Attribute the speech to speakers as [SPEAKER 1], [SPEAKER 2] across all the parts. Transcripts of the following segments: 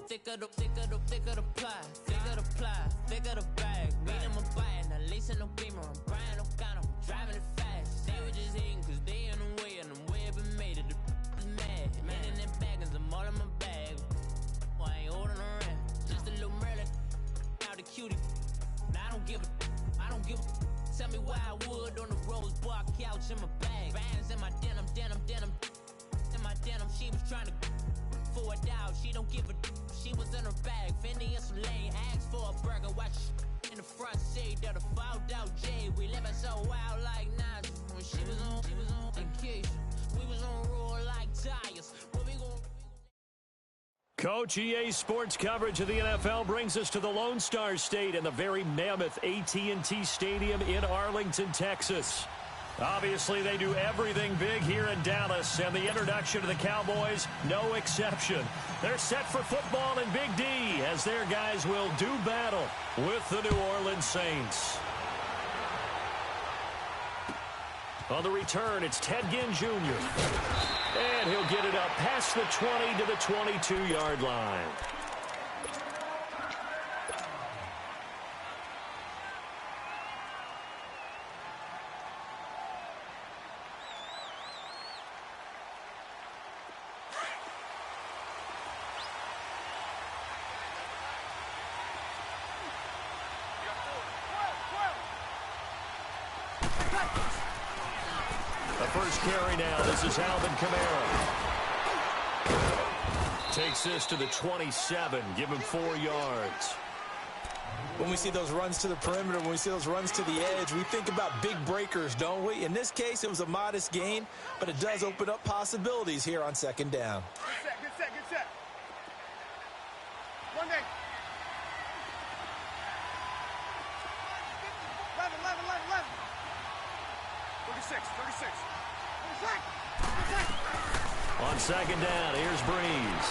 [SPEAKER 1] thicker the pie, thicker the ply, thicker the bag. Meet him a bite, now lace in no beamer. I'm Brian O'Connor, driving it fast. They were just hating cause they in the way, and the way I've been made it. The is mad, man in them baggins, I'm all in my bag. I ain't holding around, just a little Merlin, out the cutie. Now I don't give a. Tell me why I would on the rose bar couch in my bag. Bands in my denim. In my denim, she was trying to for it out. She don't give a. She was in her bag. Fendi and some lane. Asked for a burger. Watch in the front seat of the fouled out J. We living so wild like Nas. When she was on vacation. We was on roll like tires. What we gon'
[SPEAKER 2] Coach, EA Sports coverage of the NFL brings us to the Lone Star State and the very mammoth AT&T Stadium in Arlington, Texas. Obviously, they do everything big here in Dallas, and the introduction of the Cowboys, no exception. They're set for football in Big D as their guys will do battle with the New Orleans Saints. On the return, it's Ted Ginn Jr. And he'll get it up past the 20 to the 22-yard line. First carry now. This is Alvin Kamara. Takes this to the 27. Give him 4 yards.
[SPEAKER 3] When we see those runs to the perimeter, when we see those runs to the edge, we think about big breakers, don't we? In this case, it was a modest gain, but it does open up possibilities here on second down.
[SPEAKER 4] Good set. 1 day. 11. 36.
[SPEAKER 2] On second down, here's Breeze.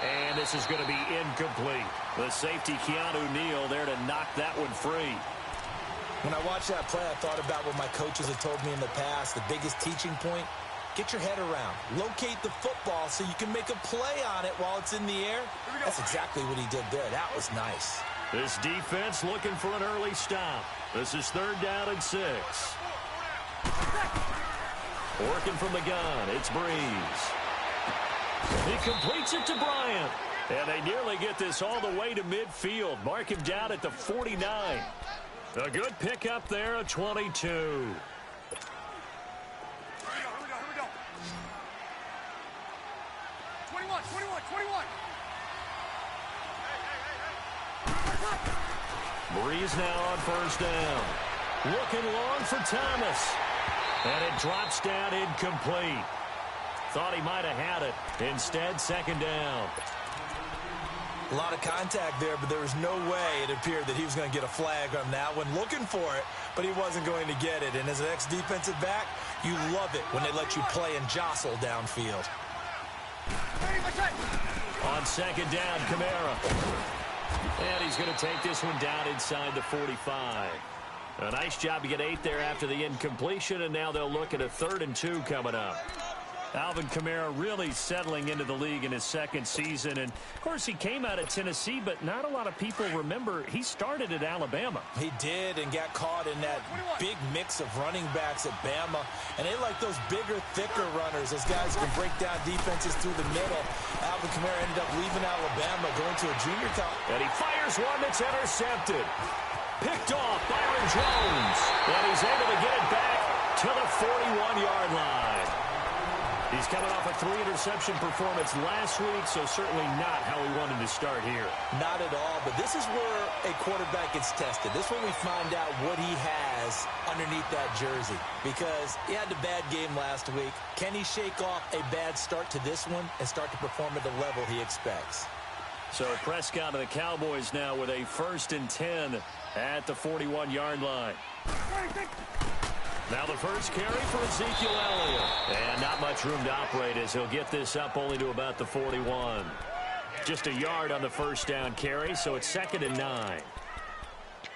[SPEAKER 2] And this is going to be incomplete. The safety, Keanu Neal, there to knock that one free.
[SPEAKER 3] When I watched that play, I thought about what my coaches have told me in the past. The biggest teaching point, get your head around. Locate the football so you can make a play on it while it's in the air. That's exactly what he did there. That was nice.
[SPEAKER 2] This defense looking for an early stop. This is 3rd down and 6. Working from the gun, it's Breeze. He completes it to Bryant. And they nearly get this all the way to midfield. Mark him down at the 49. A good pickup there, a 22.
[SPEAKER 4] Here we go. 21.
[SPEAKER 2] Breeze now on 1st down. Looking long for Thomas. And it drops down incomplete. Thought he might have had it. Instead, 2nd down.
[SPEAKER 3] A lot of contact there, but there was no way it appeared that he was going to get a flag on that one. Looking for it, but he wasn't going to get it. And as an ex-defensive back, you love it when they let you play and jostle downfield.
[SPEAKER 2] On 2nd down, Kamara. And he's going to take this one down inside the 45. A nice job to get 8 there after the incompletion, and now they'll look at a 3rd and 2 coming up. Alvin Kamara really settling into the league in his 2nd season. And, of course, he came out of Tennessee, but not a lot of people remember he started at Alabama.
[SPEAKER 3] He did and got caught in that big mix of running backs at Bama. And they like those bigger, thicker runners. Those guys who can break down defenses through the middle. Alvin Kamara ended up leaving Alabama, going to a junior college.
[SPEAKER 2] And he fires one that's intercepted. Picked off Byron Jones. And he's able to get it back to the 41-yard line. He's coming off a 3-interception performance last week, so certainly not how he wanted to start here.
[SPEAKER 3] Not at all, but this is where a quarterback gets tested. This is when we find out what he has underneath that jersey, because he had a bad game last week. Can he shake off a bad start to this one and start to perform at the level he expects?
[SPEAKER 2] So Prescott and the Cowboys now with a 1st and 10 at the 41-yard line. Now the first carry for Ezekiel Elliott. And not much room to operate as he'll get this up only to about the 41. Just a yard on the 1st down carry, so it's 2nd and 9.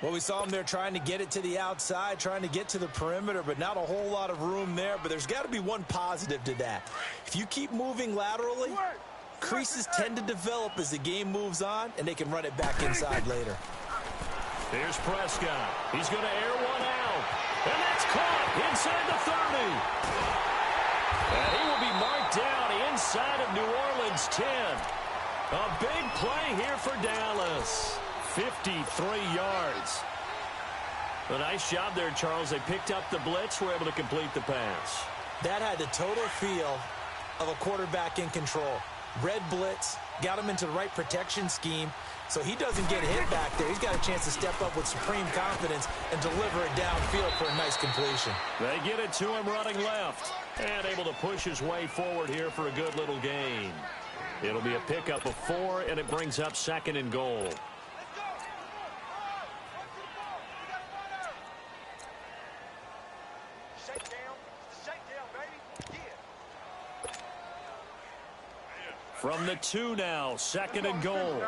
[SPEAKER 3] Well, we saw him there trying to get it to the outside, trying to get to the perimeter, but not a whole lot of room there. But there's got to be one positive to that. If you keep moving laterally, creases tend to develop as the game moves on, and they can run it back inside later.
[SPEAKER 2] Here's Prescott. He's going to air one out. And that's caught inside the 30. And he will be marked down inside of New Orleans 10. A big play here for Dallas. 53 yards. A nice job there, Charles. They picked up the blitz, were able to complete the pass.
[SPEAKER 3] That had the total feel of a quarterback in control. Red blitz, got him into the right protection scheme, so he doesn't get hit back there. He's got a chance to step up with supreme confidence and deliver it downfield for a nice completion.
[SPEAKER 2] They get it to him running left, and able to push his way forward here for a good little gain. It'll be a pickup of 4, and it brings up 2nd and goal. From the 2 now, 2nd and goal.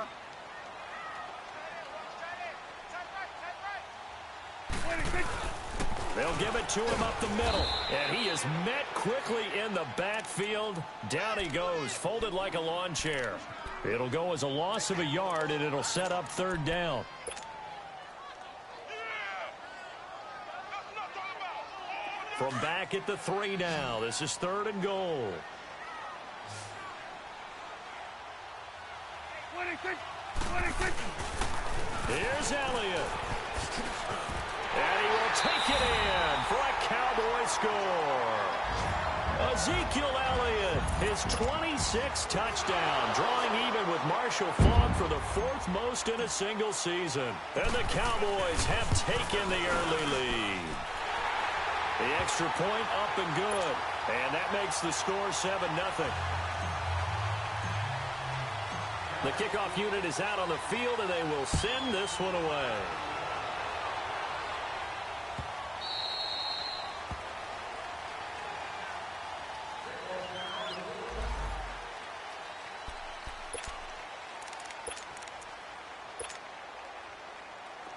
[SPEAKER 2] They'll give it to him up the middle. And he is met quickly in the backfield. Down he goes, folded like a lawn chair. It'll go as a loss of a yard, and it'll set up 3rd down. From back at the 3 now, this is 3rd and goal. Here's Elliott. And he will take it in for a Cowboy score. Ezekiel Elliott, his 26th touchdown, drawing even with Marshall Faulk for the 4th most in a single season. And the Cowboys have taken the early lead. The extra point up and good. And that makes the score 7-0. The kickoff unit is out on the field, and they will send this one away.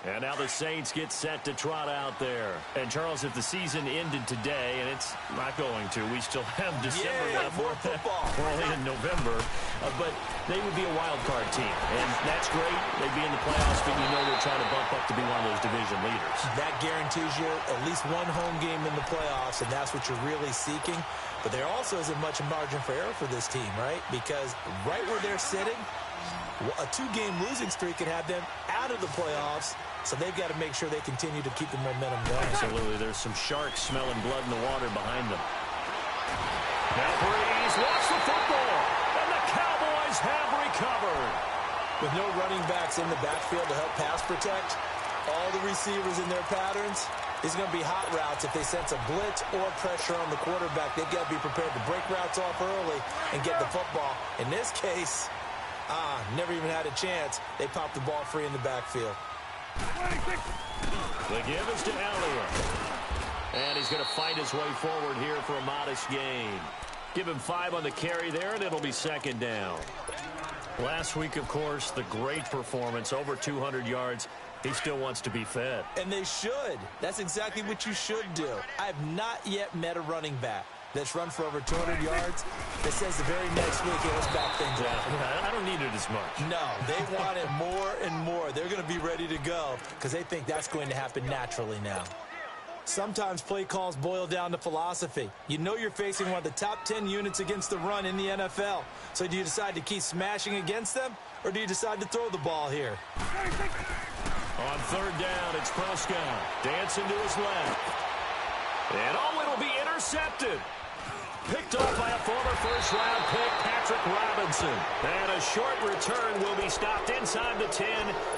[SPEAKER 2] And now the Saints get set to trot out there. And, Charles, if the season ended today, and it's not going to, we still have December left.
[SPEAKER 3] More football.
[SPEAKER 2] We're only in November. But they would be a wild card team. And that's great. They'd be in the playoffs, but you know they're trying to bump up to be one of those division leaders.
[SPEAKER 3] That guarantees you at least one home game in the playoffs, and that's what you're really seeking. But there also isn't much margin for error for this team, right? Because right where they're sitting, a 2-game losing streak could have them out of the playoffs. So they've got to make sure they continue to keep the momentum going.
[SPEAKER 2] Absolutely. There's some sharks smelling blood in the water behind them. Now Breeze wants the football. And the Cowboys have recovered.
[SPEAKER 3] With no running backs in the backfield to help pass protect, all the receivers in their patterns, it's going to be hot routes. If they sense a blitz or pressure on the quarterback, they've got to be prepared to break routes off early and get the football. In this case, never even had a chance. They popped the ball free in the backfield.
[SPEAKER 2] The give is to Elliott. And he's going to fight his way forward here for a modest gain. Give him 5 on the carry there, and it'll be 2nd down. Last week, of course, the great performance, over 200 yards. He still wants to be fed.
[SPEAKER 3] And they should. That's exactly what you should do. I have not yet met a running back that's run for over 200 yards that says the very next week, hey, let's back things up.
[SPEAKER 2] I don't need it as much.
[SPEAKER 3] No, they want it more and more. They're going to be ready to go because they think that's going to happen naturally now. Sometimes play calls boil down to philosophy. You know you're facing one of the top 10 units against the run in the NFL. So do you decide to keep smashing against them, or do you decide to throw the ball here?
[SPEAKER 2] On 3rd down, it's Prescott. Dancing to his left. And it'll be intercepted. Picked off by a former first-round pick, Patrick Robinson. And a short return will be stopped inside the 10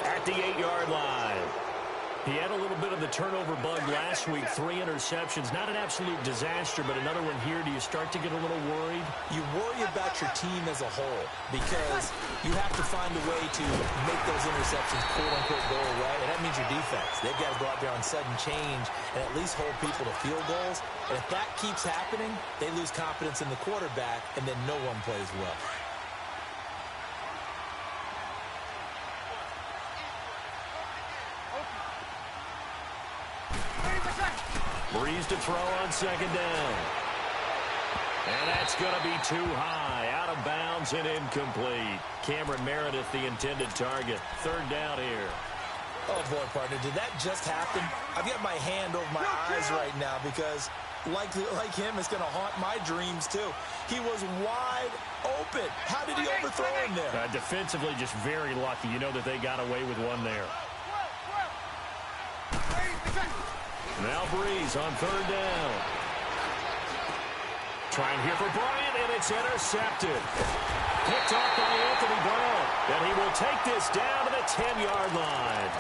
[SPEAKER 2] at the 8-yard line. He had a little bit of the turnover bug last week, 3 interceptions. Not an absolute disaster, but another one here. Do you start to get a little worried?
[SPEAKER 3] You worry about your team as a whole because you have to find a way to make those interceptions quote-unquote go away, and that means your defense. They've got to go out there on sudden change and at least hold people to field goals. And if that keeps happening, they lose confidence in the quarterback, and then no one plays well.
[SPEAKER 2] Breeze to throw on 2nd down. And that's going to be too high, out of bounds and incomplete. Cameron Meredith, the intended target. Third down here.
[SPEAKER 3] Oh, boy, partner, did that just happen? I've got my hand over my eyes right now because, like him, it's going to haunt my dreams, too. He was wide open. How did he overthrow him there?
[SPEAKER 2] Defensively, just very lucky. You know that they got away with one there. Now Breeze on third down. Trying here for Bryant, and it's intercepted. Picked off by Anthony Brown. And he will take this down to the 10-yard line.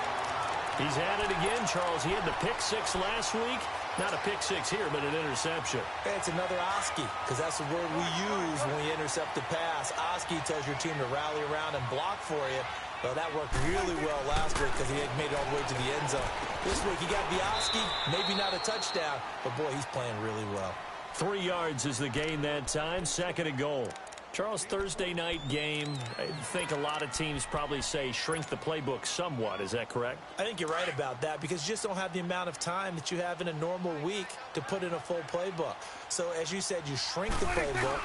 [SPEAKER 2] He's had it again, Charles. He had the pick six last week. Not a pick six here, but an interception.
[SPEAKER 3] Hey, it's another Oski, because that's the word we use when we intercept the pass. Oski tells your team to rally around and block for you. Well, that worked really well last week because he had made it all the way to the end zone. This week, he got the Oski, maybe not a touchdown, but, boy, he's playing really well.
[SPEAKER 2] 3 yards is the gain that time, 2nd and goal. Charles, Thursday night game, I think a lot of teams probably say shrink the playbook somewhat. Is that correct?
[SPEAKER 3] I think you're right about that because you just don't have the amount of time that you have in a normal week to put in a full playbook. So, as you said, you shrink the playbook,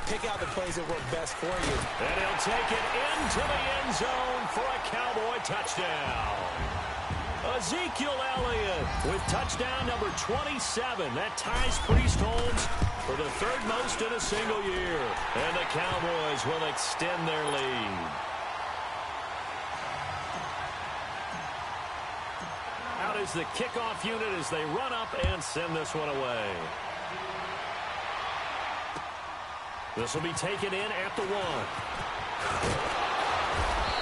[SPEAKER 3] pick out the plays that work best for you.
[SPEAKER 2] And he'll take it into the end zone for a Cowboy touchdown. Ezekiel Elliott with touchdown number 27. That ties Priest Holmes for the 3rd most in a single year. And the Cowboys will extend their lead. Out is the kickoff unit as they run up and send this one away. This will be taken in at the 1.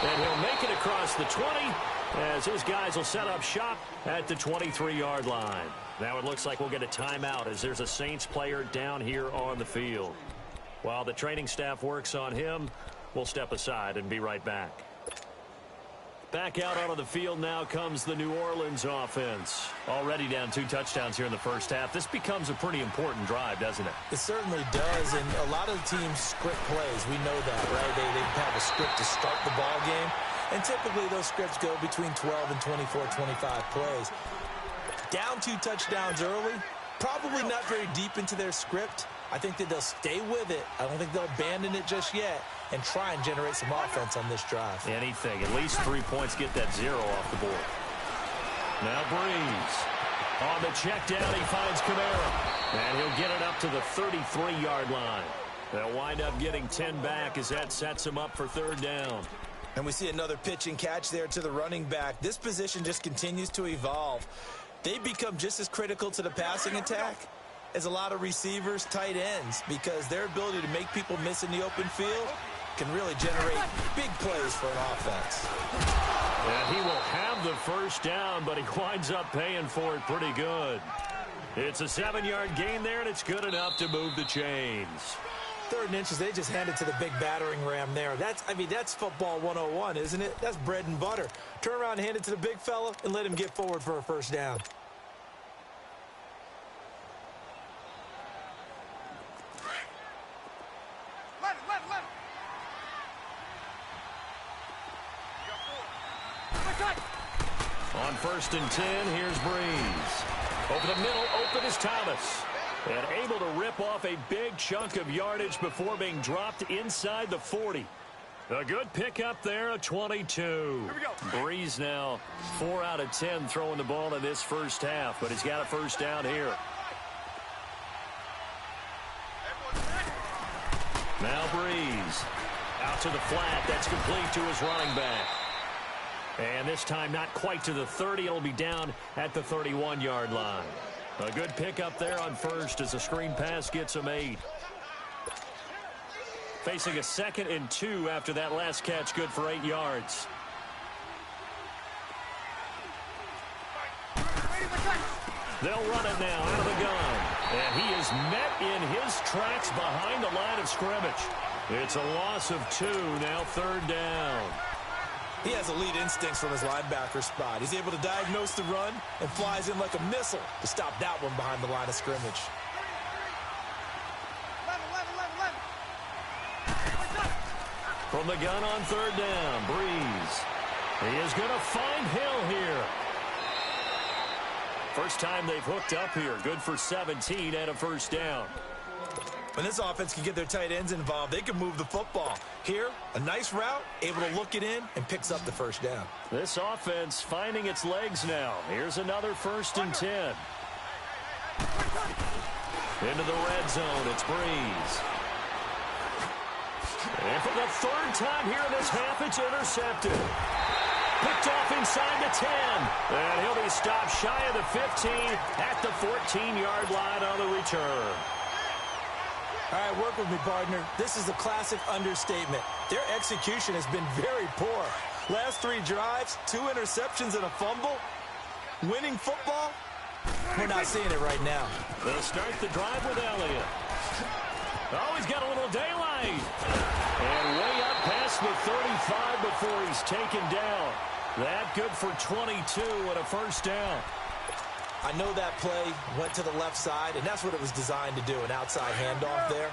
[SPEAKER 2] And he'll make it across the 20 as his guys will set up shop at the 23-yard line. Now it looks like we'll get a timeout as there's a Saints player down here on the field. While the training staff works on him, we'll step aside and be right back. Back out onto the field now comes the New Orleans offense. Already down 2 touchdowns here in the first half. This becomes a pretty important drive, doesn't it?
[SPEAKER 3] It certainly does, and a lot of the teams script plays. We know that, right? They have a script to start the ball game, and typically those scripts go between 12 and 24, 25 plays. Down 2 touchdowns early, probably not very deep into their script. I think that they'll stay with it. I don't think they'll abandon it just yet and try and generate some offense on this drive.
[SPEAKER 2] Anything. At least 3 points, get that 0 off the board. Now Breeze. On the check down, he finds Kamara. And he'll get it up to the 33-yard line. They'll wind up getting 10 back as that sets him up for 3rd down.
[SPEAKER 3] And we see another pitch and catch there to the running back. This position just continues to evolve. They become just as critical to the passing attack as a lot of receivers, tight ends, because their ability to make people miss in the open field can really generate big plays for an offense.
[SPEAKER 2] And he will have the first down, but he winds up paying for it pretty good. It's a 7-yard gain there, and it's good enough to move the chains.
[SPEAKER 3] 3rd and inches, they just hand it to the big battering ram there. That's football 101, isn't it? That's bread and butter. Turn around and hand it to the big fella and let him get forward for a first down.
[SPEAKER 2] On 1st and 10, here's Breeze. Over the middle, open is Thomas. And able to rip off a big chunk of yardage before being dropped inside the 40. A good pickup there, a 22. Breeze now 4 out of 10 throwing the ball in this first half, but he's got a first down here. Now Breeze out to the flat. That's complete to his running back. And this time not quite to the 30. It'll be down at the 31-yard line. A good pickup there on 1st as the screen pass gets him 8. Facing a 2nd and 2 after that last catch, good for 8 yards. They'll run it now out of the gun. And he is met in his tracks behind the line of scrimmage. It's a loss of 2, now 3rd down.
[SPEAKER 3] He has elite instincts from his linebacker spot. He's able to diagnose the run and flies in like a missile to stop that one behind the line of scrimmage.
[SPEAKER 2] From the gun on 3rd down, Breeze. He is going to find Hill here. First time they've hooked up here. Good for 17 and a first down.
[SPEAKER 3] When this offense can get their tight ends involved, they can move the football. Here, a nice route, able to look it in, and picks up the first down.
[SPEAKER 2] This offense finding its legs now. Here's another 1st and 10. Into the red zone, it's Breeze. And for the 3rd time here in this half, it's intercepted. Picked off inside the 10. And he'll be stopped shy of the 15 at the 14-yard line on the return.
[SPEAKER 3] All right, work with me, partner. This is a classic understatement. Their execution has been very poor. Last 3 drives, 2 interceptions and a fumble. Winning football? We're not seeing it right now.
[SPEAKER 2] They'll start the drive with Elliott. Oh, he's got a little daylight. And way up past the 35 before he's taken down. That good for 22 and a first down.
[SPEAKER 3] I know that play went to the left side, and that's what it was designed to do, an outside handoff there.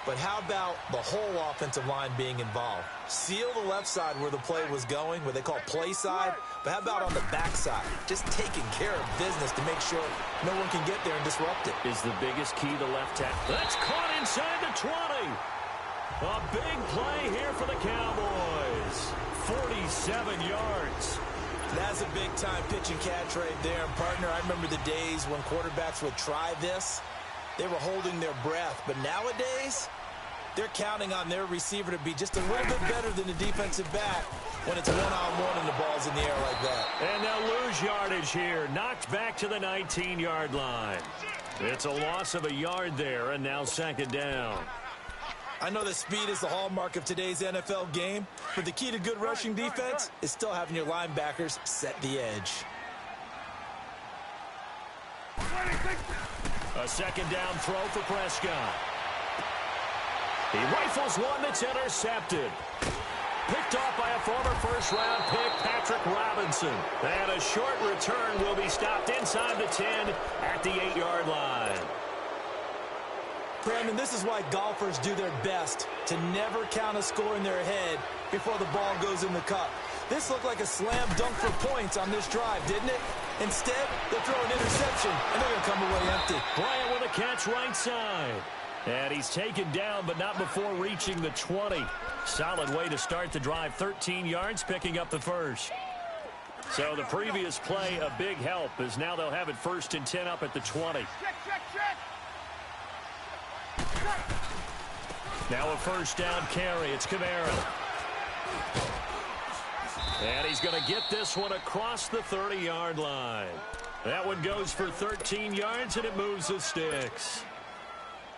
[SPEAKER 3] But how about the whole offensive line being involved? Seal the left side where the play was going, what they call play side. But how about on the back side? Just taking care of business to make sure no one can get there and disrupt it.
[SPEAKER 2] Is the biggest key to left tackle. That's caught inside the 20. A big play here for the Cowboys. 47 yards.
[SPEAKER 3] That's a big-time pitch and catch right there. And, partner, I remember the days when quarterbacks would try this. They were holding their breath. But nowadays, they're counting on their receiver to be just a little bit better than the defensive back when it's one-on-one and the ball's in the air like that.
[SPEAKER 2] And they'll lose yardage here. Knocked back to the 19-yard line. It's a loss of a yard there, and now 2nd down.
[SPEAKER 3] I know that speed is the hallmark of today's NFL game, but the key to good rushing defense is still having your linebackers set the edge.
[SPEAKER 2] A 2nd down throw for Prescott. He rifles one that's intercepted. Picked off by a former first-round pick, Patrick Robinson. And a short return will be stopped inside the 10 at the 8-yard line.
[SPEAKER 3] Brandon, this is why golfers do their best to never count a score in their head before the ball goes in the cup. This looked like a slam dunk for points on this drive, didn't it? Instead, they'll throw an interception, and they're going to come away empty.
[SPEAKER 2] Bryant with a catch right side. And he's taken down, but not before reaching the 20. Solid way to start the drive. 13 yards, picking up the first. So the previous play, a big help, as now they'll have it 1st and 10 up at the 20. Now a 1st down carry. It's Kamara. And he's going to get this one across the 30-yard line. That one goes for 13 yards, and it moves the sticks.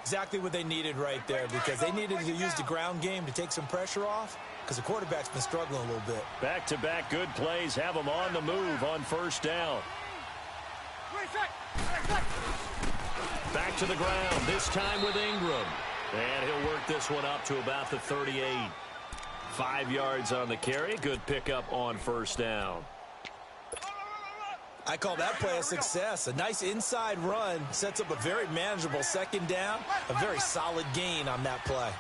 [SPEAKER 3] Exactly what they needed right there, because they needed to use the ground game to take some pressure off, because the quarterback's been struggling a little bit.
[SPEAKER 2] Back-to-back good plays have them on the move on 1st down. Back to the ground, this time with Ingram. And he'll work this one up to about the 38. 5 yards on the carry. Good pickup on 1st down.
[SPEAKER 3] I call that play a success. A nice inside run sets up a very manageable 2nd down. A very solid gain on that play.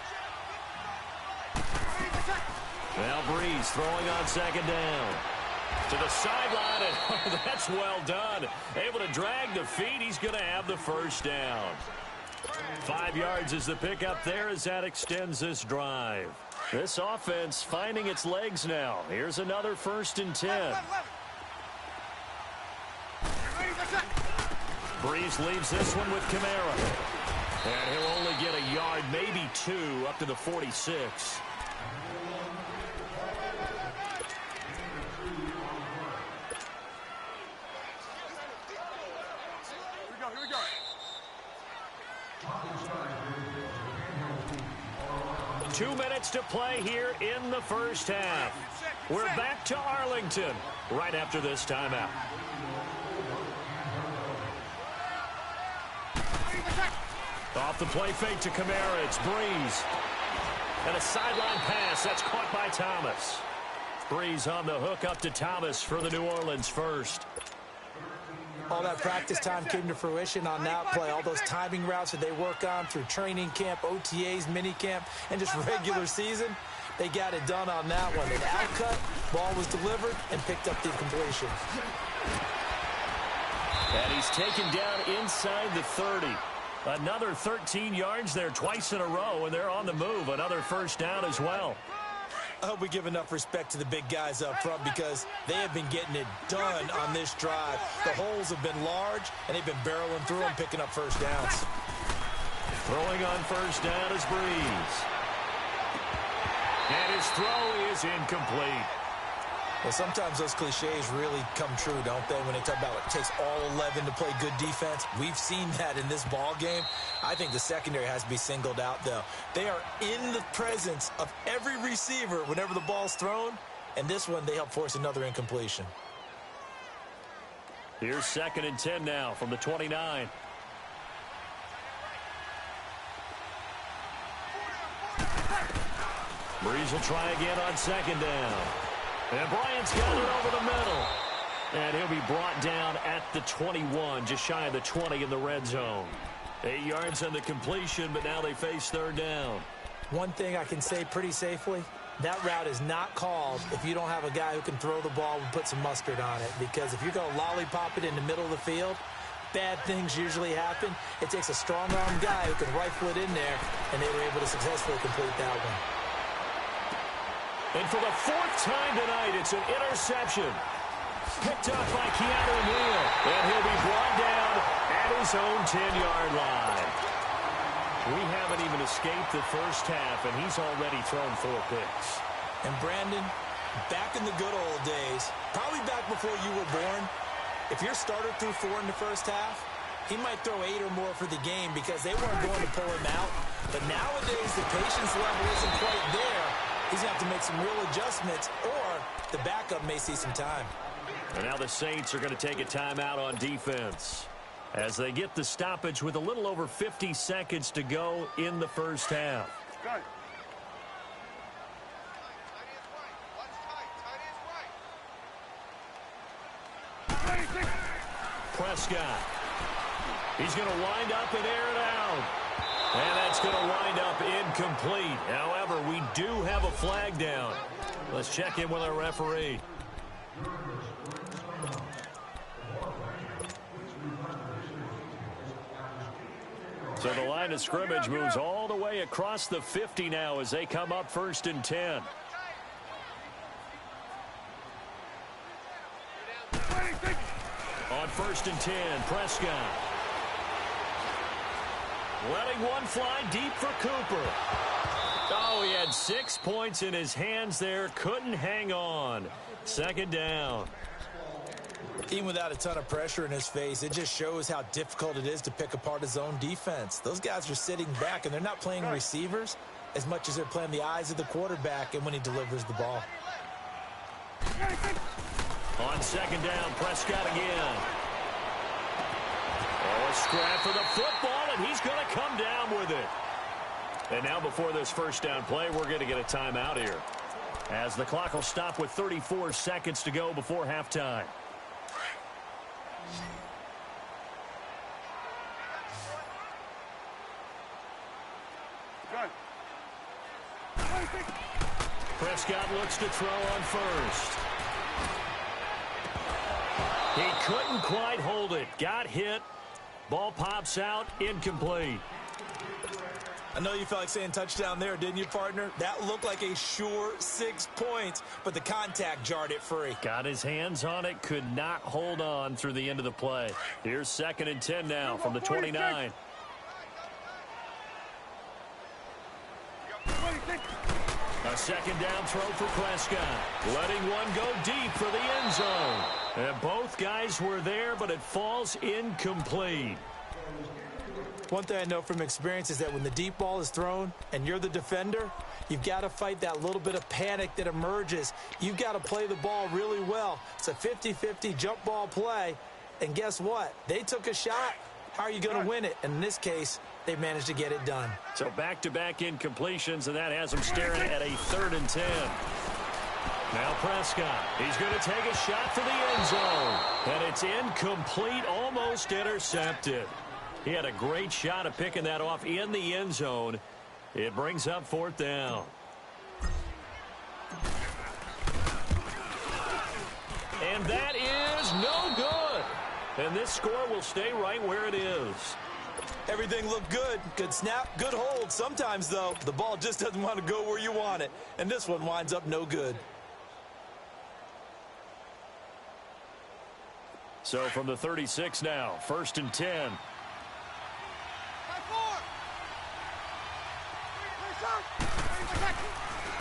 [SPEAKER 2] Now Breeze throwing on 2nd down. To the sideline, and oh, that's well done. Able to drag the feet. He's going to have the 1st down. 5 yards is the pickup there as that extends this drive. This offense finding its legs now. Here's another 1st and 10. Breeze leaves this one with Kamara. And he'll only get a yard, maybe 2, up to the 46.
[SPEAKER 4] Here we go.
[SPEAKER 2] 2 minutes to play here in the 1st half. We're back to Arlington right after this timeout. Off the play fake to Kamara, it's Breeze. And a sideline pass, that's caught by Thomas. Breeze on the hook up to Thomas for the New Orleans first.
[SPEAKER 3] All that practice time came to fruition on that play. All those timing routes that they work on through training camp, OTAs, minicamp, and just regular season, they got it done on that one. An outcut, ball was delivered, and picked up the completion.
[SPEAKER 2] And he's taken down inside the 30. Another 13 yards there twice in a row, and they're on the move. Another first down as well.
[SPEAKER 3] I hope we give enough respect to the big guys up front because they have been getting it done on this drive. The holes have been large, and they've been barreling through and picking up first downs.
[SPEAKER 2] Throwing on first down is Breeze. And his throw is incomplete.
[SPEAKER 3] Well, sometimes those cliches really come true, don't they? When they talk about it takes all 11 to play good defense. We've seen that in this ball game. I think the secondary has to be singled out, though. They are in the presence of every receiver whenever the ball's thrown. And this one, they help force another incompletion.
[SPEAKER 2] Here's 2nd and 10 now from the 29. Breeze will try again on 2nd down. And Bryant's got it over the middle. And he'll be brought down at the 21, just shy of the 20 in the red zone. 8 yards on the completion, but now they face 3rd down.
[SPEAKER 3] One thing I can say pretty safely, that route is not called if you don't have a guy who can throw the ball and put some mustard on it. Because if you're going to lollipop it in the middle of the field, bad things usually happen. It takes a strong-arm guy who can rifle it in there, and they were able to successfully complete that one.
[SPEAKER 2] And for the 4th time tonight, it's an interception. Picked up by Keanu Neal. And he'll be brought down at his own 10-yard line. We haven't even escaped the first half, and he's already thrown 4 picks.
[SPEAKER 3] And Brandon, back in the good old days, probably back before you were born, if your starter threw 4 in the first half, he might throw 8 or more for the game because they weren't going to pull him out. But nowadays, the patience level isn't quite there. He's going to have to make some real adjustments, or the backup may see some time.
[SPEAKER 2] And now the Saints are going to take a timeout on defense as they get the stoppage with a little over 50 seconds to go in the first half.
[SPEAKER 4] Go.
[SPEAKER 2] Prescott. He's going to wind up and air it out. And that's going to wind up incomplete. However, we do have a flag down. Let's check in with our referee. So the line of scrimmage moves all the way across the 50 now as they come up 1st and 10. On 1st and 10, Prescott. Letting one fly deep for Cooper. Oh, he had 6 points in his hands there. Couldn't hang on. 2nd down.
[SPEAKER 3] Even without a ton of pressure in his face, it just shows how difficult it is to pick apart his own defense. Those guys are sitting back, and they're not playing receivers as much as they're playing the eyes of the quarterback and when he delivers the ball.
[SPEAKER 2] On 2nd down, Prescott again. Oh, a scrap for the football, and he's going to come down with it. And now before this first down play, we're going to get a timeout here, as the clock will stop with 34 seconds to go before halftime. Prescott looks to throw on first. He couldn't quite hold it. Got hit. Ball pops out. Incomplete.
[SPEAKER 3] I know you felt like saying touchdown there, didn't you, partner? That looked like a sure 6 points, but the contact jarred it free.
[SPEAKER 2] Got his hands on it. Could not hold on through the end of the play. Here's 2nd and 10 now from the 29. A 2nd down throw for Prescott. Letting one go deep for the end zone. And both guys were there, but it falls incomplete.
[SPEAKER 3] One thing I know from experience is that when the deep ball is thrown and you're the defender, you've got to fight that little bit of panic that emerges. You've got to play the ball really well. It's a 50-50 jump ball play. And guess what? They took a shot. How are you going to win it? And in this case, they managed to get it done.
[SPEAKER 2] So back-to-back incompletions, and that has them staring at a 3rd and 10. Now Prescott. He's going to take a shot for the end zone. And it's incomplete, almost intercepted. He had a great shot at picking that off in the end zone. It brings up 4th down. And that is no good. And this score will stay right where it is.
[SPEAKER 3] Everything looked good. Good snap, good hold. Sometimes, though, the ball just doesn't want to go where you want it. And this one winds up no good.
[SPEAKER 2] So from the 36 now, 1st and 10.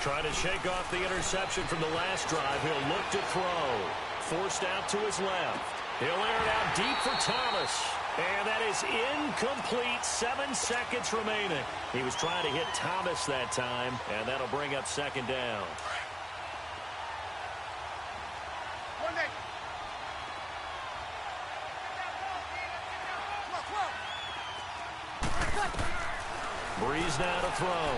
[SPEAKER 2] Trying to shake off the interception from the last drive. He'll look to throw. Forced out to his left. He'll air it out deep for Thomas. And that is incomplete. 7 seconds remaining. He was trying to hit Thomas that time, and that'll bring up 2nd down. Breeze now to throw.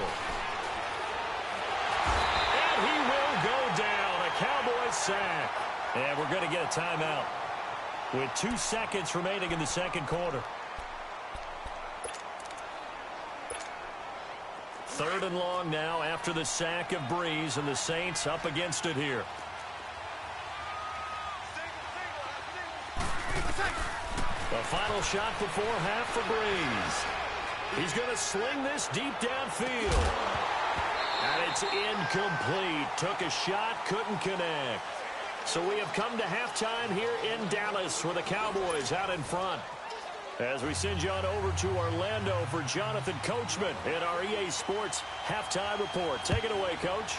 [SPEAKER 2] And he will go down. A Cowboys sack. And we're going to get a timeout with 2 seconds remaining in the 2nd quarter. 3rd and long now after the sack of Breeze, and the Saints up against it here. The final shot before half for Breeze. He's going to sling this deep downfield. And it's incomplete. Took a shot, couldn't connect. So we have come to halftime here in Dallas with the Cowboys out in front. As we send you on over to Orlando for Jonathan Coachman in our EA Sports Halftime Report. Take it away, Coach.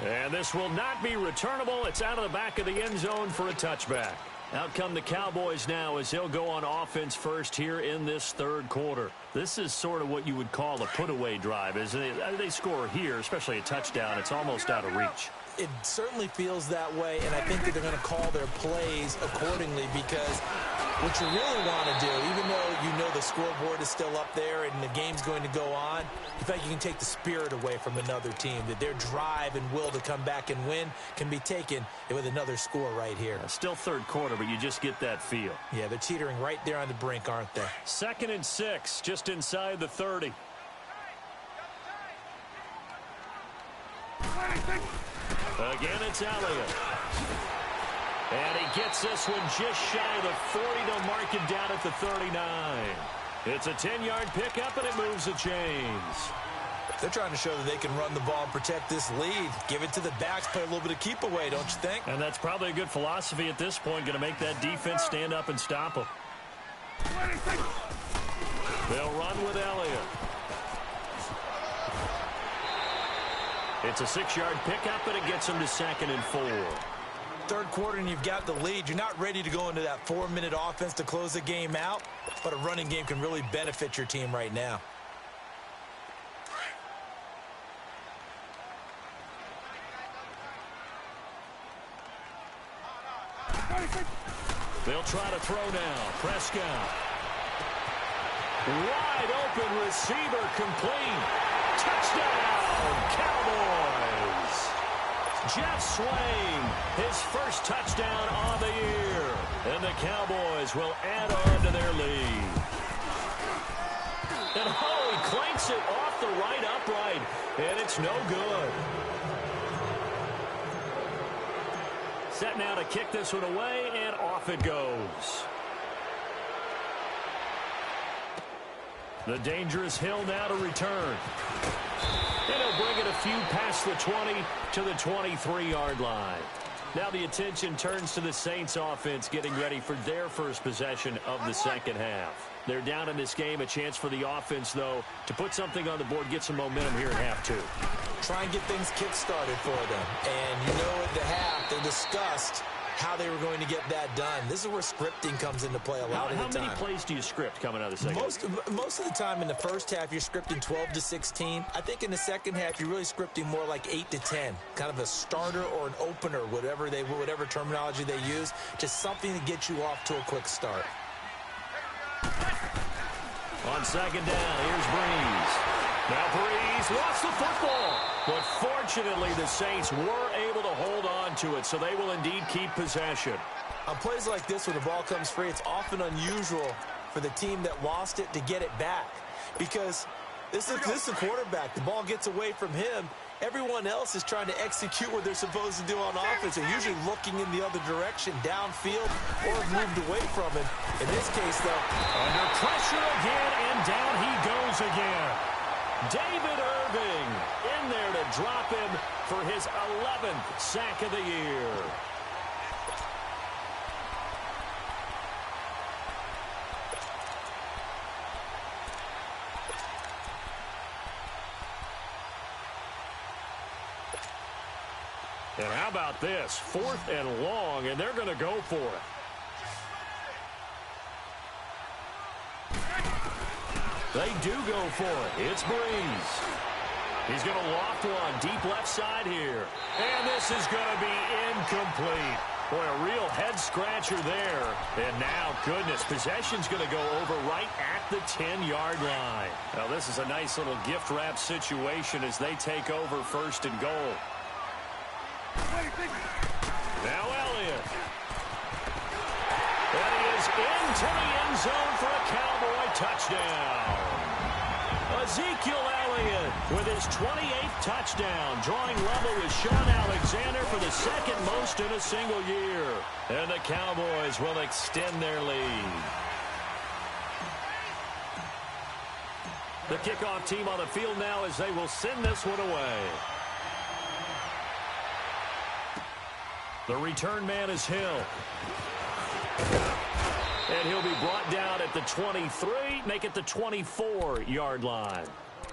[SPEAKER 2] And this will not be returnable. It's out of the back of the end zone for a touchback. Out come the Cowboys now as they'll go on offense first here in this 3rd quarter. This is sort of what you would call a put-away drive, isn't it? They score here, especially a touchdown. It's almost out of reach.
[SPEAKER 3] It certainly feels that way, and I think that they're going to call their plays accordingly, because what you really want to do, even though you know the scoreboard is still up there and the game's going to go on, you think you can take the spirit away from another team, that their drive and will to come back and win can be taken with another score right here.
[SPEAKER 2] Still 3rd quarter, but you just get that feel.
[SPEAKER 3] Yeah, they're teetering right there on the brink, aren't they?
[SPEAKER 2] 2nd and 6, just inside the 30. Again, it's Elliott. And he gets this one just shy of the 40 to mark him down at the 39. It's a 10-yard pickup, and it moves the chains.
[SPEAKER 3] They're trying to show that they can run the ball and protect this lead. Give it to the backs, play a little bit of keep away, don't you think?
[SPEAKER 2] And that's probably a good philosophy at this point, going to make that defense stand up and stop them. They'll run with Elliott. It's a 6-yard pickup, and it gets them to 2nd and 4.
[SPEAKER 3] 3rd quarter, and you've got the lead. You're not ready to go into that 4-minute offense to close the game out, but a running game can really benefit your team right now.
[SPEAKER 2] They'll try to throw now. Prescott. Wide open receiver, complete. Touchdown, Cowboys. Jeff Swain, his first touchdown on the year. And the Cowboys will add on to their lead. And he clanks it off the right upright, and it's no good. Set now to kick this one away, and off it goes. The dangerous Hill now to return. And he'll bring it a few past the 20 to the 23-yard line. Now the attention turns to the Saints offense getting ready for their first possession of the 2nd half. They're down in this game. A chance for the offense, though, to put something on the board, get some momentum here at half 2.
[SPEAKER 3] Try and get things kick-started for them. And you know at the half, they discussed how they were going to get that done. This is where scripting comes into play a lot of the time.
[SPEAKER 2] How many plays do you script coming out of the 2nd?
[SPEAKER 3] Most of the time in the first half, you're scripting 12 to 16. I think in the 2nd half, you're really scripting more like 8 to 10. Kind of a starter or an opener, whatever terminology they use. Just something to get you off to a quick start.
[SPEAKER 2] On 2nd down, here's Breeze. Now Breeze lost the football. But fortunately, the Saints were able to hold on to it, so they will indeed keep possession.
[SPEAKER 3] On plays like this, when the ball comes free, it's often unusual for the team that lost it to get it back. Because this is a quarterback. The ball gets away from him. Everyone else is trying to execute what they're supposed to do on offense and usually looking in the other direction, downfield, or have moved away from it. In this case, though,
[SPEAKER 2] under pressure again, and down he goes again. David Irving in there to drop him for his 11th sack of the year. And how about this? 4th and long, and they're going to go for it. They do go for it. It's Breeze. He's going to loft one deep left side here. And this is going to be incomplete. Boy, a real head-scratcher there. And now, goodness, possession's going to go over right at the 10-yard line. Now, this is a nice little gift-wrap situation as they take over 1st and goal. Now Elliott. And he is into the end zone for a Cowboy touchdown. Ezekiel Elliott with his 28th touchdown, drawing level with Sean Alexander for the 2nd most in a single year. And the Cowboys will extend their lead. The kickoff team on the field now as they will send this one away. The return man is Hill. And he'll be brought down at the 23, make it the 24-yard line.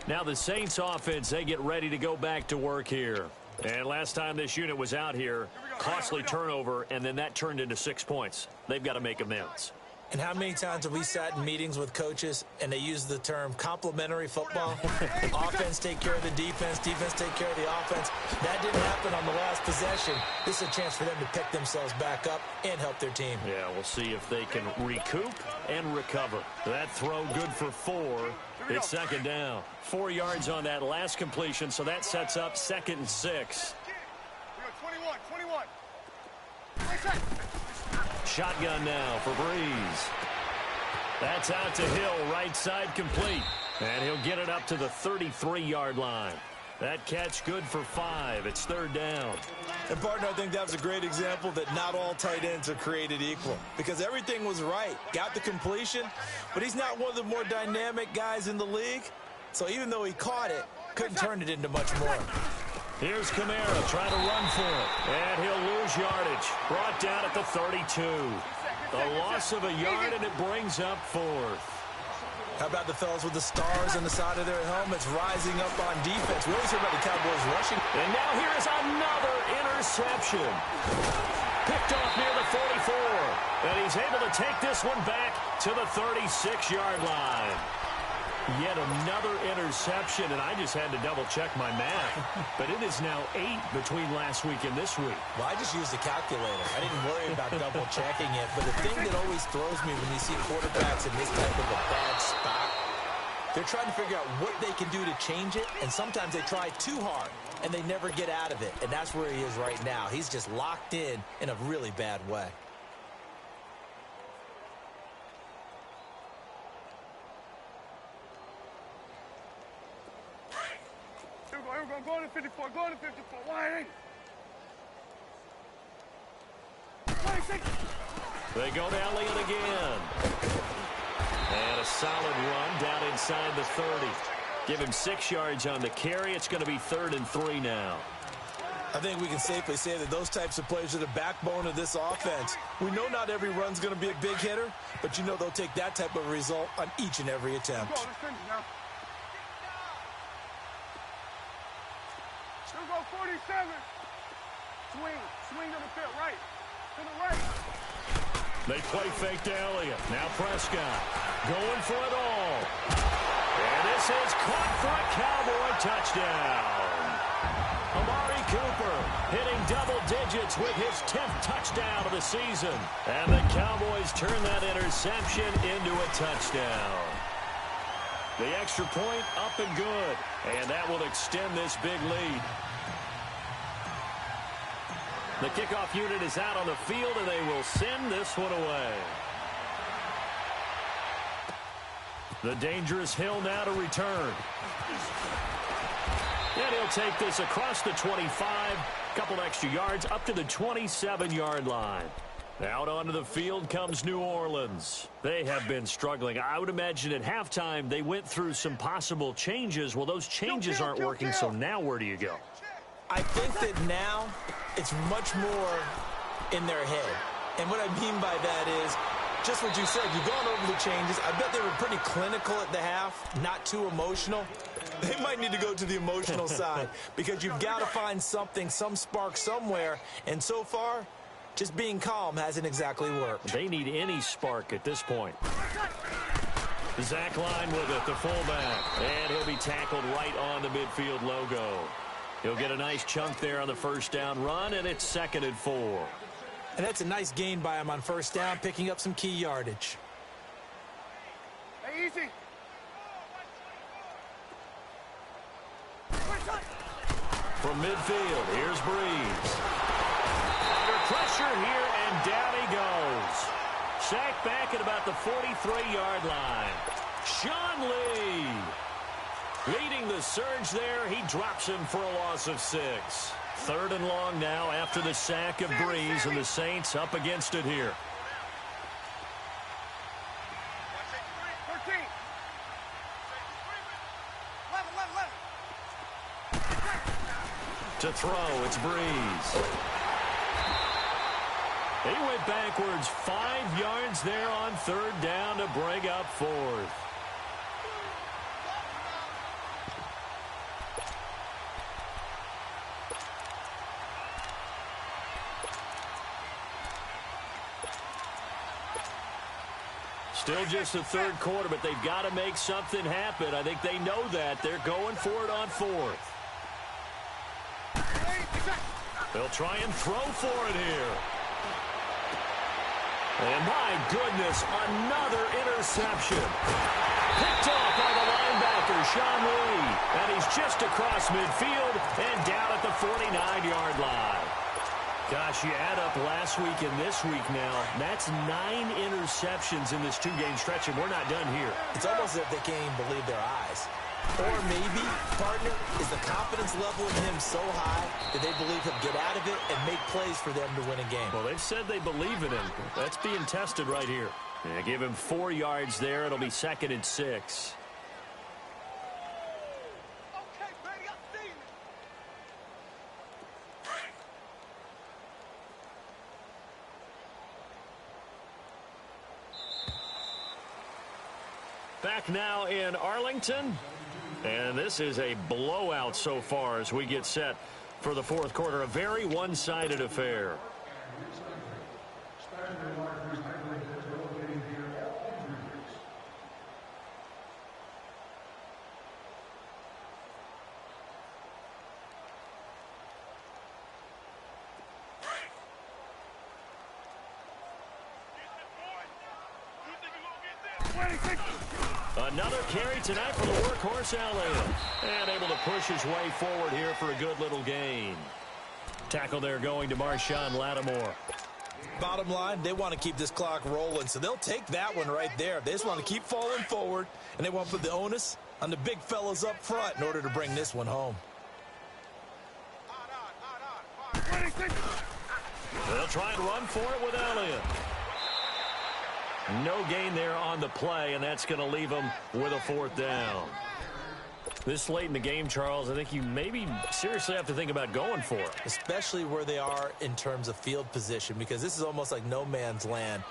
[SPEAKER 2] Now the Saints offense, they get ready to go back to work here. And last time this unit was out here, costly turnover, and then that turned into 6 points. They've got to make amends.
[SPEAKER 3] And how many times have we sat in meetings with coaches and they use the term complementary football? Offense take care of the defense, defense take care of the offense. That didn't happen on the last possession. This is a chance for them to pick themselves back up and help their team.
[SPEAKER 2] Yeah, we'll see if they can recoup and recover. That throw good for 4. It's 2nd down. 4 yards on that last completion, so that sets up 2nd and 6.
[SPEAKER 4] We go 21. Right side.
[SPEAKER 2] Shotgun now for Breeze. That's out to Hill, right side complete. And he'll get it up to the 33-yard line. That catch good for 5. It's 3rd down.
[SPEAKER 3] And, partner, I think that was a great example that not all tight ends are created equal. Because everything was right. Got the completion, but he's not one of the more dynamic guys in the league. So even though he caught it, couldn't turn it into much more.
[SPEAKER 2] Here's Kamara trying to run for it. And he'll lose yardage. Brought down at the 32. A loss of a yard, and it brings up 4th.
[SPEAKER 3] How about the fellas with the stars on the side of their helmets rising up on defense? We always hear about the Cowboys rushing.
[SPEAKER 2] And now here is another interception. Picked off near the 44. And he's able to take this one back to the 36-yard line. Yet another interception, and I just had to double-check my math. But it is now 8 between last week and this week.
[SPEAKER 3] Well, I just used a calculator. I didn't worry about double-checking it. But the thing that always throws me when you see quarterbacks in this type of a bad spot, they're trying to figure out what they can do to change it, and sometimes they try too hard, and they never get out of it. And that's where he is right now. He's just locked in a really bad way.
[SPEAKER 4] Go to 54. Go to 54. Why? 26.
[SPEAKER 2] They go to Elliott again. And a solid run down inside the 30. Give him 6 yards on the carry. It's going to be 3rd and 3 now.
[SPEAKER 3] I think we can safely say that those types of plays are the backbone of this offense. We know not every run's going to be a big hitter, but you know they'll take that type of result on each and every attempt.
[SPEAKER 4] Let's finish now. Let's go 47. Swing to the field, right. To the right.
[SPEAKER 2] They play fake to Elliott. Now Prescott going for it all. And this is caught for a Cowboy touchdown. Amari Cooper hitting double digits with his 10th touchdown of the season. And the Cowboys turn that interception into a touchdown. The extra point up and good. And that will extend this big lead. The kickoff unit is out on the field, and they will send this one away. The dangerous Hill now to return. And he'll take this across the 25, a couple extra yards up to the 27-yard line. Out onto the field comes New Orleans. They have been struggling. I would imagine at halftime they went through some possible changes. Well, those changes aren't working, so now where do you go?
[SPEAKER 3] I think that now it's much more in their head. And what I mean by that is just what you said. You've gone over the changes. I bet they were pretty clinical at the half, not too emotional. They might need to go to the emotional side because you've got to find something, some spark somewhere. And so far, just being calm hasn't exactly worked.
[SPEAKER 2] They need any spark at this point. Zach Line with it, the fullback. And he'll be tackled right on the midfield logo. He'll get a nice chunk there on the first down run, and it's 2nd and 4.
[SPEAKER 3] And that's a nice gain by him on first down, picking up some key yardage.
[SPEAKER 4] Hey, easy.
[SPEAKER 2] From midfield, here's Breeze. Under pressure here, and down he goes. Sacked back at about the 43-yard line. Sean Lee leading the surge there. He drops him for a loss of 6. 3rd and long now after the sack of Breeze, and the Saints up against it here.
[SPEAKER 4] 13. 11.
[SPEAKER 2] To throw, it's Breeze. He went backwards 5 yards there on 3rd down to bring up 4th. Still just the 3rd quarter, but they've got to make something happen. I think they know that. They're going for it on 4th. They'll try and throw for it here. And my goodness, another interception. Picked off by the linebacker, Sean Lee. And he's just across midfield and down at the 49-yard line. Gosh, you add up last week and this week now, that's 9 interceptions in this 2-game stretch, and we're not done here.
[SPEAKER 3] It's almost as if they can't even believe their eyes. Or maybe, partner, is the confidence level in him so high that they believe he'll get out of it and make plays for them to win a game.
[SPEAKER 2] Well, they've said they believe in him. That's being tested right here. Yeah, give him 4 yards there. It'll be 2nd and 6. Back now in Arlington, and this is a blowout so far as we get set for the 4th quarter. A very one-sided affair. Another carry tonight for the workhorse, Elliott. And able to push his way forward here for a good little gain. Tackle there going to Marshawn Lattimore.
[SPEAKER 3] Bottom line, they want to keep this clock rolling, so they'll take that one right there. They just want to keep falling forward, and they want to put the onus on the big fellas up front in order to bring this one home.
[SPEAKER 2] They'll try and run for it with Elliott. No gain there on the play, and that's going to leave them with a 4th down. This late in the game, Charles, I think you maybe seriously have to think about going for it.
[SPEAKER 3] Especially where they are in terms of field position, because this is almost like no man's land.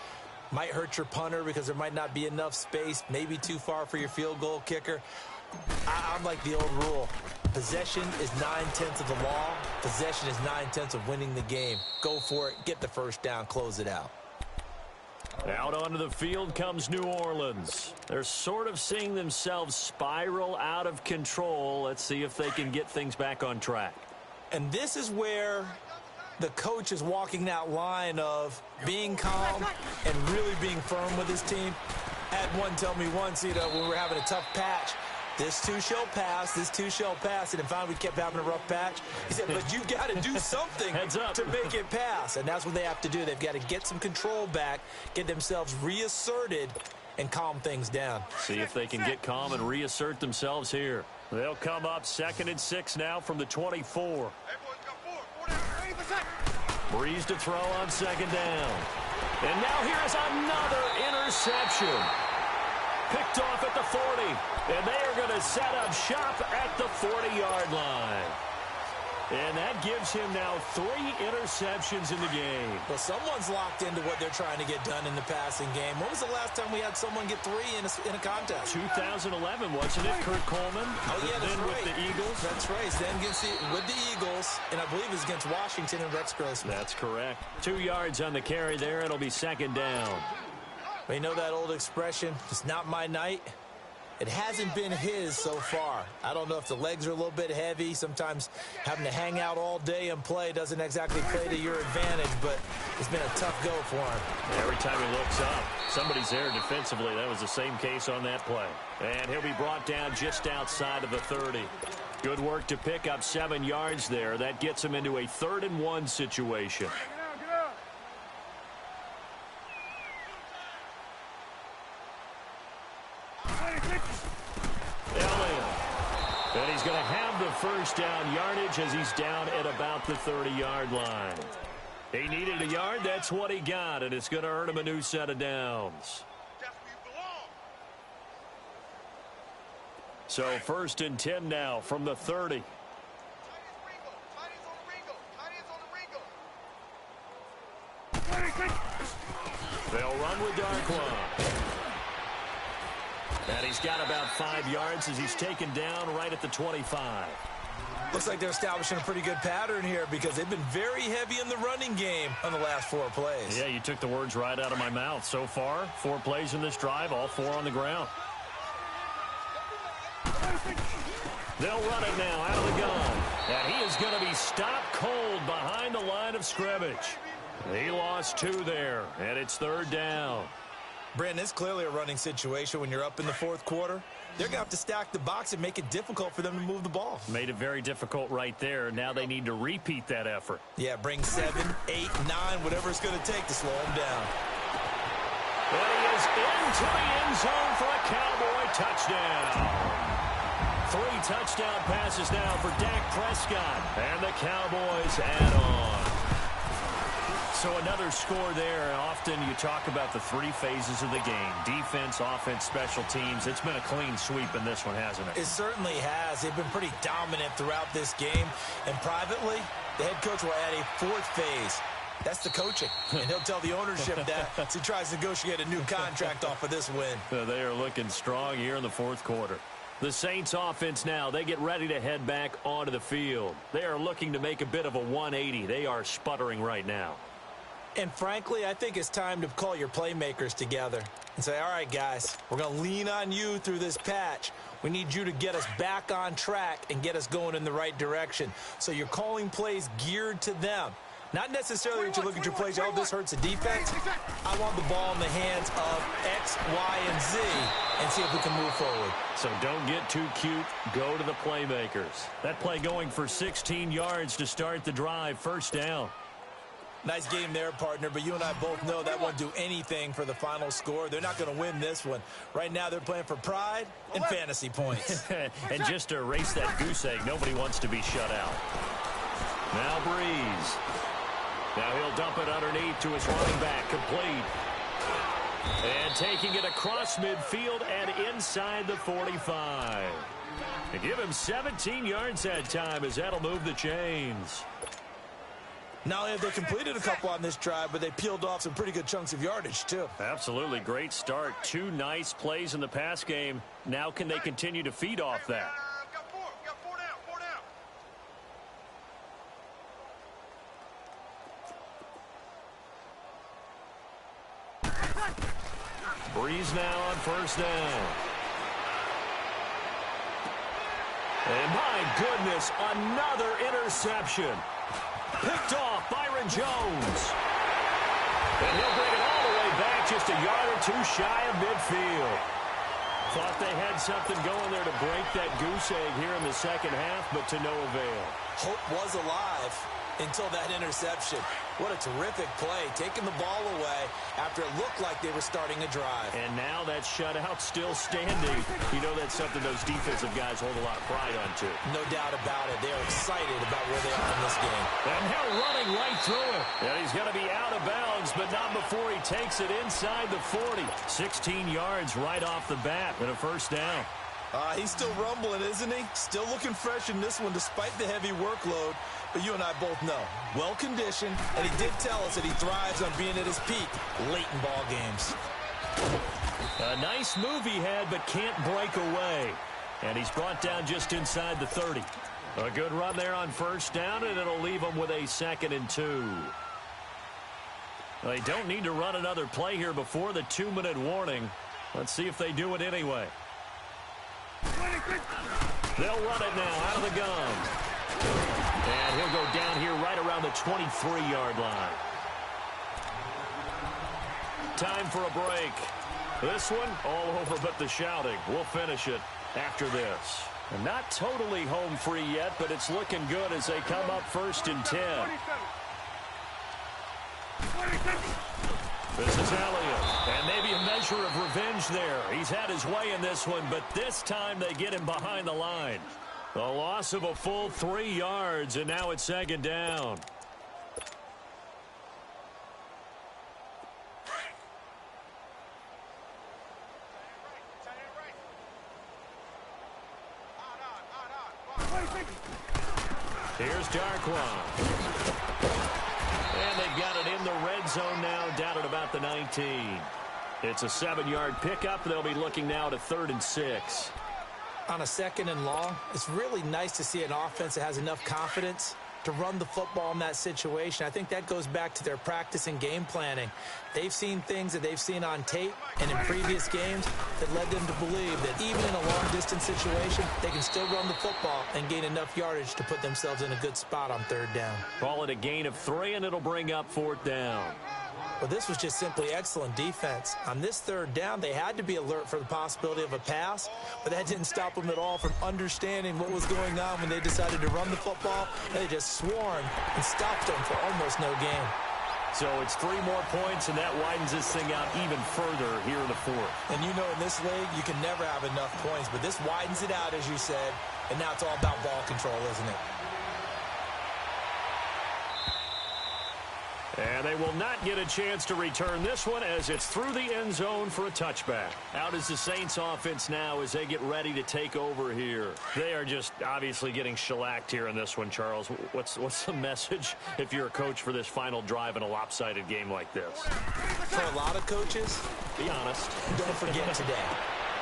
[SPEAKER 3] Might hurt your punter because there might not be enough space, maybe too far for your field goal kicker. I'm like the old rule. Possession is 9/10 of the law. Possession is 9/10 of winning the game. Go for it, get the first down, close it out.
[SPEAKER 2] Out onto the field comes New Orleans. They're sort of seeing themselves spiral out of control. Let's see if they can get things back on track.
[SPEAKER 3] And this is where the coach is walking that line of being calm and really being firm with his team. Had one tell me once, when we were having a tough patch, this too shall pass, this too shall pass. And finally we kept having a rough patch. He said, but you've got to do something to make it pass. And that's what they have to do. They've got to get some control back, get themselves reasserted, and calm things down.
[SPEAKER 2] See if they can get calm and reassert themselves here. They'll come up 2nd and 6 now from the 24. Breeze to throw on 2nd down. And now here's another interception. Picked off at the 40. And they are going to set up shop at the 40-yard line. And that gives him now 3 interceptions in the game.
[SPEAKER 3] Well, someone's locked into what they're trying to get done in the passing game. When was the last time we had someone get 3 in a contest?
[SPEAKER 2] 2011, wasn't it? Kurt Coleman.
[SPEAKER 3] Oh, yeah, that's
[SPEAKER 2] then
[SPEAKER 3] right.
[SPEAKER 2] with the Eagles.
[SPEAKER 3] That's right. Then with the Eagles, and I believe it was against Washington and Rex Grossman.
[SPEAKER 2] That's correct. 2 yards on the carry there. It'll be 2nd down.
[SPEAKER 3] Well, you know that old expression, it's not my night? It hasn't been his so far. I don't know if the legs are a little bit heavy. Sometimes having to hang out all day and play doesn't exactly play to your advantage, but it's been a tough go for him.
[SPEAKER 2] Every time he looks up, somebody's there defensively. That was the same case on that play. And he'll be brought down just outside of the 30. Good work to pick up 7 yards there. That gets him into a 3rd and 1 situation. And he's going to have the 1st down yardage as he's down at about the 30-yard line. He needed a yard. That's what he got, and it's going to earn him a new set of downs. So 1st and 10 now from the 30. They'll run with Darkwa. And he's got about 5 yards as he's taken down right at the 25.
[SPEAKER 3] Looks like they're establishing a pretty good pattern here because they've been very heavy in the running game on the last 4 plays.
[SPEAKER 2] Yeah, you took the words right out of my mouth. So far, 4 plays in this drive, all 4 on the ground. They'll run it now out of the gun. And he is going to be stopped cold behind the line of scrimmage. He lost 2 there, and it's 3rd down.
[SPEAKER 3] Brandon, it's clearly a running situation when you're up in the 4th quarter. They're going to have to stack the box and make it difficult for them to move the ball.
[SPEAKER 2] Made it very difficult right there. Now they need to repeat that effort.
[SPEAKER 3] Yeah, bring 7, 8, 9, whatever it's going to take to slow them down.
[SPEAKER 2] And he is into the end zone for a Cowboy touchdown. 3 touchdown passes now for Dak Prescott. And the Cowboys add on. So another score there. Often you talk about the 3 phases of the game. Defense, offense, special teams. It's been a clean sweep in this one, hasn't it?
[SPEAKER 3] It certainly has. They've been pretty dominant throughout this game. And privately, the head coach will add a 4th phase. That's the coaching. And he'll tell the ownership that as he tries to negotiate a new contract off of this win.
[SPEAKER 2] They are looking strong here in the 4th quarter. The Saints offense now, they get ready to head back onto the field. They are looking to make a bit of a 180. They are sputtering right now.
[SPEAKER 3] And frankly, I think it's time to call your playmakers together and say, all right, guys, we're going to lean on you through this patch. We need you to get us back on track and get us going in the right direction. So you're calling plays geared to them. Not necessarily that you look at your plays, oh, this hurts the defense. I want the ball in the hands of X, Y, and Z and see if we can move forward.
[SPEAKER 2] So don't get too cute. Go to the playmakers. That play going for 16 yards to start the drive. 1st down.
[SPEAKER 3] Nice game there, partner, but you and I both know that won't do anything for the final score. They're not going to win this one. Right now, they're playing for pride and fantasy points.
[SPEAKER 2] And just to erase that goose egg, nobody wants to be shut out. Now Breeze. Now he'll dump it underneath to his running back, complete. And taking it across midfield and inside the 45. And give him 17 yards that time as that'll move the chains.
[SPEAKER 3] Not only have they completed a couple on this drive, but they peeled off some pretty good chunks of yardage, too.
[SPEAKER 2] Absolutely. Great start. 2 nice plays in the pass game. Now can they continue to feed off that?
[SPEAKER 4] Got 4 down.
[SPEAKER 2] Breeze now on 1st down. And my goodness, another interception. Picked off Byron Jones. And he'll bring it all the way back just a yard or 2 shy of midfield. Thought they had something going there to break that goose egg here in the 2nd half, but to no avail.
[SPEAKER 3] Hope was alive. until that interception. What a terrific play, taking the ball away after it looked like they were starting a drive.
[SPEAKER 2] And now that shutout still standing. You know that's something those defensive guys hold a lot of pride onto.
[SPEAKER 3] No doubt about it. They are excited about where they are in this game.
[SPEAKER 2] And now running right through it. And he's going to be out of bounds, but not before he takes it inside the 40. 16 yards right off the bat and a first down.
[SPEAKER 3] He's still rumbling, isn't he? Still looking fresh in this one despite the heavy workload. But you and I both know, well-conditioned, and he did tell us that he thrives on being at his peak late in ball games.
[SPEAKER 2] A nice move he had, but can't break away. And he's brought down just inside the 30. A good run there on first down, and it'll leave him with a 2nd and 2. They don't need to run another play here before the 2-minute warning. Let's see if they do it anyway. They'll run it now out of the gun. And he'll go down here right around the 23-yard line. Time for a break. This one all over but the shouting. We'll finish it after this. And not totally home free yet, but it's looking good as they come up 1st and 10. This is Elliott, and maybe a measure of revenge there. He's had his way in this one, but this time they get him behind the line. A loss of a full 3 yards, and now it's 2nd down. Here's Darkwan. And they've got it in the red zone now, down at about the 19. It's a 7-yard pickup. They'll be looking now to 3rd and 6.
[SPEAKER 3] On a 2nd and long, it's really nice to see an offense that has enough confidence to run the football in that situation. I think that goes back to their practice and game planning. They've seen things that they've seen on tape and in previous games that led them to believe that even in a long-distance situation, they can still run the football and gain enough yardage to put themselves in a good spot on 3rd down.
[SPEAKER 2] Call it a gain of 3, and it'll bring up 4th down.
[SPEAKER 3] Well, this was just simply excellent defense. On this 3rd down, they had to be alert for the possibility of a pass, but that didn't stop them at all from understanding what was going on when they decided to run the football. They just swarmed and stopped them for almost no gain.
[SPEAKER 2] So it's 3 more points, and that widens this thing out even further here in the 4th.
[SPEAKER 3] And you know in this league, you can never have enough points, but this widens it out, as you said, and now it's all about ball control, isn't it?
[SPEAKER 2] And they will not get a chance to return this one as it's through the end zone for a touchback. Out is the Saints offense now as they get ready to take over here. They are just obviously getting shellacked here in this one, Charles. What's the message if you're a coach for this final drive in a lopsided game like this?
[SPEAKER 3] For a lot of coaches,
[SPEAKER 2] be honest.
[SPEAKER 3] Don't forget today.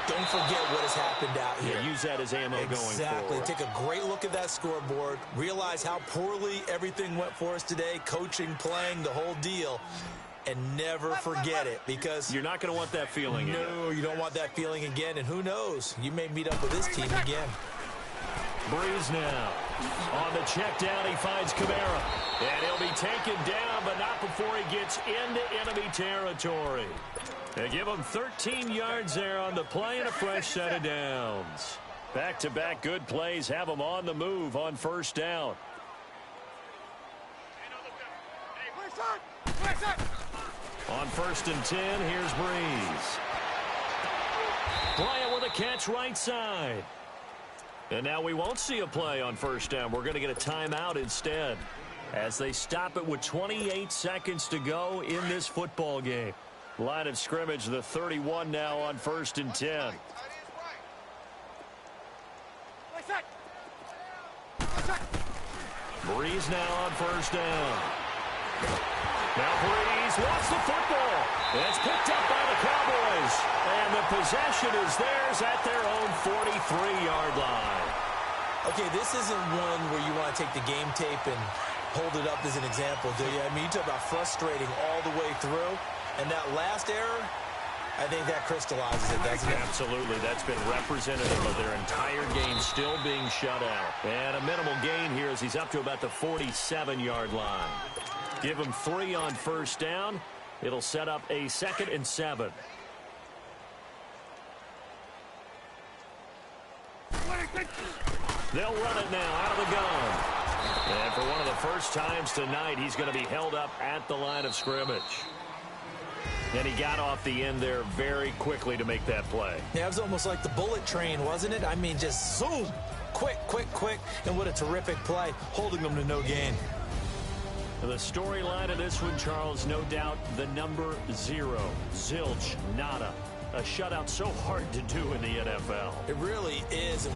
[SPEAKER 3] Don't forget what has happened out here.
[SPEAKER 2] Yeah, use that as ammo going forward.
[SPEAKER 3] Exactly. Take a great look at that scoreboard. Realize how poorly everything went for us today. Coaching, playing, the whole deal. And never forget it, because
[SPEAKER 2] you're not going to want that feeling again.
[SPEAKER 3] No, you don't want that feeling again. And who knows? You may meet up with this team again.
[SPEAKER 2] Breeze now. On the check down, he finds Kamara. And he'll be taken down, but not before he gets into enemy territory. They give him 13 yards there on the play and a fresh set of downs. Back-to-back good plays have them on the move on 1st down. On 1st and 10, here's Breeze. Bryant with a catch right side. And now we won't see a play on 1st down. We're going to get a timeout instead as they stop it with 28 seconds to go in this football game. Line of scrimmage, the 31 now on 1st and 10. Breeze now on 1st down. Now Breeze wants the football. It's picked up by the Cowboys. And the possession is theirs at their own 43-yard line.
[SPEAKER 3] Okay, this isn't one where you want to take the game tape and hold it up as an example, do you? I mean, you talk about frustrating all the way through. And that last error, I think that crystallizes it, doesn't it?
[SPEAKER 2] Absolutely. That's been representative of their entire game still being shut out. And a minimal gain here as he's up to about the 47-yard line. Give him 3 on 1st down. It'll set up a 2nd and 7. They'll run it now out of the gun. And for one of the first times tonight, he's going to be held up at the line of scrimmage. And he got off the end there very quickly to make that play.
[SPEAKER 3] Yeah, it was almost like the bullet train, wasn't it? I mean, just zoom. Quick, quick, quick. And what a terrific play, holding them to no gain.
[SPEAKER 2] The storyline of this one, Charles, no doubt the number 0. Zilch, nada. A shutout so hard to do in the NFL.
[SPEAKER 3] It really is.